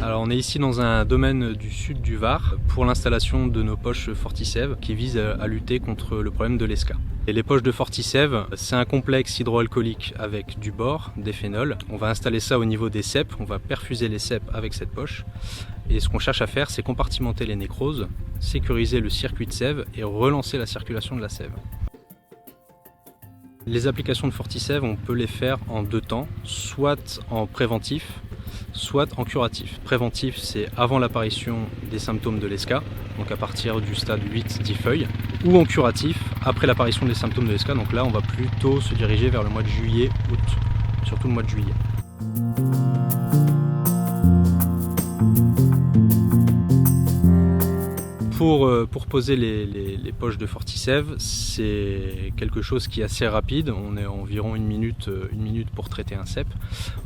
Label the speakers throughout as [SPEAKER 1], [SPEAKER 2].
[SPEAKER 1] Alors on est ici dans un domaine du sud du Var pour l'installation de nos poches Fortisève qui visent à lutter contre le problème de l'esca. Et les poches de Fortisève, c'est un complexe hydroalcoolique avec du bore, des phénols. On va installer ça au niveau des ceps, on va perfuser les ceps avec cette poche. Et ce qu'on cherche à faire, c'est compartimenter les nécroses, sécuriser le circuit de sève et relancer la circulation de la sève. Les applications de Fortisève, on peut les faire en deux temps, soit en préventif, soit en curatif. Préventif, c'est avant l'apparition des symptômes de l'esca, donc à partir du stade 8-10 feuilles, ou en curatif, après l'apparition des symptômes de l'esca, donc là on va plutôt se diriger vers le mois de juillet, août, surtout le mois de juillet. Pour poser les poches de Fortisève, c'est quelque chose qui est assez rapide, on est environ une minute pour traiter un cep.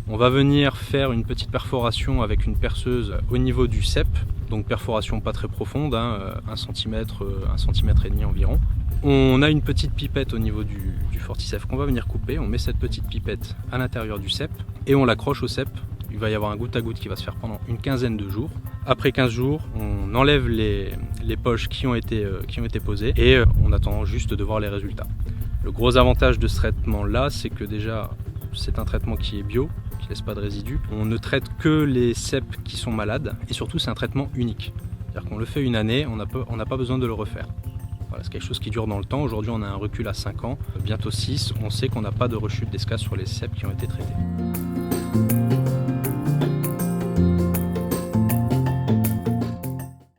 [SPEAKER 1] On va venir faire une petite perforation avec une perceuse au niveau du cep, donc perforation pas très profonde, 1 cm et demi environ. On a une petite pipette au niveau du Fortisève qu'on va venir couper, on met cette petite pipette à l'intérieur du cep et on l'accroche au cep. Il va y avoir un goutte à goutte qui va se faire pendant une quinzaine de jours. Après 15 jours, on enlève les poches qui ont été posées et on attend juste de voir les résultats. Le gros avantage de ce traitement-là, c'est que déjà, c'est un traitement qui est bio, qui ne laisse pas de résidus. On ne traite que les ceps qui sont malades et surtout, c'est un traitement unique. C'est-à-dire qu'on le fait une année, on n'a pas besoin de le refaire. Voilà, c'est quelque chose qui dure dans le temps. Aujourd'hui, on a un recul à 5 ans, bientôt 6. On sait qu'on n'a pas de rechute d'esca sur les ceps qui ont été traités.